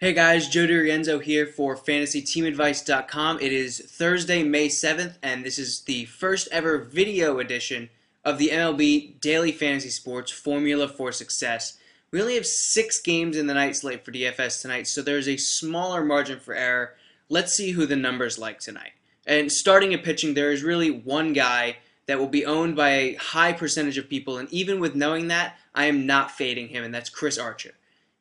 Hey guys, Joe DiRienzo here for FantasyTeamAdvice.com. It is Thursday, May 7th, and this is the first ever video edition of the MLB Daily Fantasy Sports Formula for Success. We only have 6 games in the night slate for DFS tonight, so there's a smaller margin for error. Let's see who the numbers like tonight. And starting at pitching, there is really one guy that will be owned by a high percentage of people, and even with knowing that, I am not fading him, and that's Chris Archer.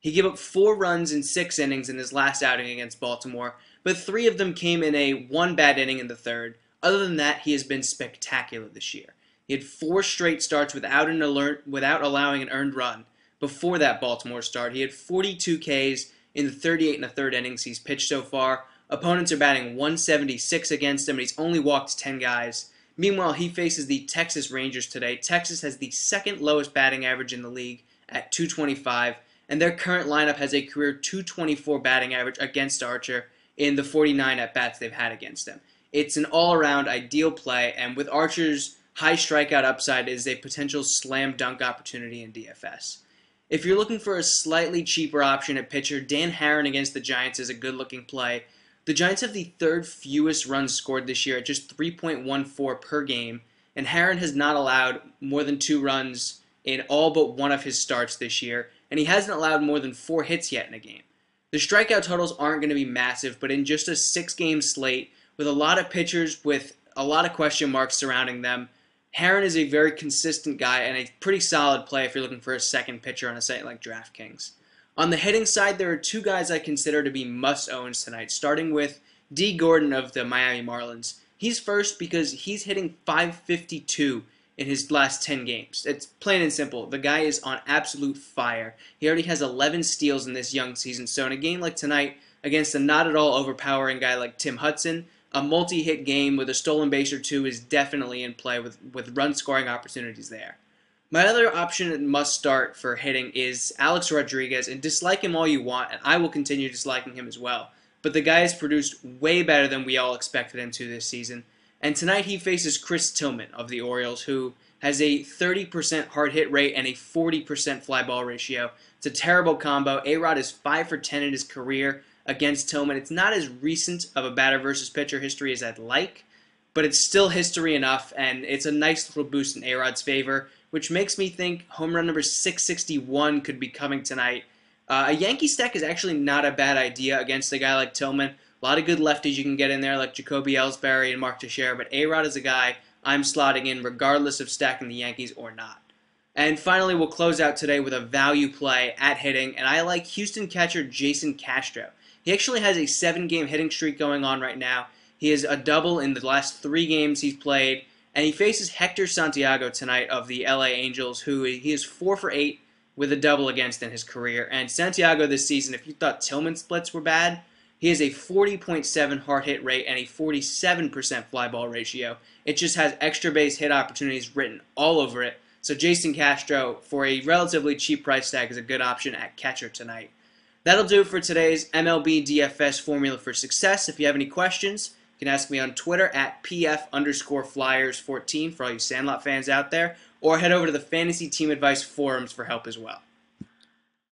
He gave up 4 runs in 6 innings in his last outing against Baltimore, but 3 of them came in a 1 bad inning in the third. Other than that, he has been spectacular this year. He had 4 straight starts without allowing an earned run. Before that Baltimore start, he had 42 Ks in the 38 and a third innings he's pitched so far. Opponents are batting 176 against him, and he's only walked 10 guys. Meanwhile, he faces the Texas Rangers today. Texas has the second lowest batting average in the league at 225. And their current lineup has a career 224 batting average against Archer in the 49 at-bats they've had against him. It's an all-around ideal play, and with Archer's high strikeout upside is a potential slam dunk opportunity in DFS. If you're looking for a slightly cheaper option at pitcher, Dan Haren against the Giants is a good-looking play. The Giants have the 3rd fewest runs scored this year at just 3.14 per game, and Haren has not allowed more than 2 runs in all but one of his starts this year, and he hasn't allowed more than 4 hits yet in a game. The strikeout totals aren't going to be massive, but in just a 6-game slate, with a lot of pitchers with a lot of question marks surrounding them, Haren is a very consistent guy and a pretty solid play if you're looking for a second pitcher on a site like DraftKings. On the hitting side, there are 2 guys I consider to be must-owns tonight, starting with D. Gordon of the Miami Marlins. He's first because he's hitting .552 in his last 10 games. It's plain and simple. The guy is on absolute fire. He already has 11 steals in this young season, so in a game like tonight, against a not at all overpowering guy like Tim Hudson, a multi-hit game with a stolen base or 2 is definitely in play with run-scoring opportunities there. My other option at must-start for hitting is Alex Rodriguez, and dislike him all you want, and I will continue disliking him as well. But the guy has produced way better than we all expected him to this season. And tonight he faces Chris Tillman of the Orioles, who has a 30% hard hit rate and a 40% fly ball ratio. It's a terrible combo. A-Rod is 5 for 10 in his career against Tillman. It's not as recent of a batter versus pitcher history as I'd like, but it's still history enough, and it's a nice little boost in A-Rod's favor, which makes me think home run number 661 could be coming tonight. A Yankee stack is actually not a bad idea against a guy like Tillman. A lot of good lefties you can get in there like Jacoby Ellsbury and Mark Teixeira, but A-Rod is a guy I'm slotting in regardless of stacking the Yankees or not. And finally, we'll close out today with a value play at hitting, and I like Houston catcher Jason Castro. He actually has a 7-game hitting streak going on right now. He has a double in the last 3 games he's played, and he faces Hector Santiago tonight of the LA Angels, who he is 4 for 8 with a double against in his career. And Santiago this season, if you thought Tillman splits were bad, he has a 40.7 hard hit rate and a 47% fly ball ratio. It just has extra base hit opportunities written all over it. So Jason Castro, for a relatively cheap price tag, is a good option at catcher tonight. That'll do it for today's MLB DFS Formula for Success. If you have any questions, you can ask me on Twitter at PF_Flyers14 for all you Sandlot fans out there, or head over to the Fantasy Team Advice forums for help as well.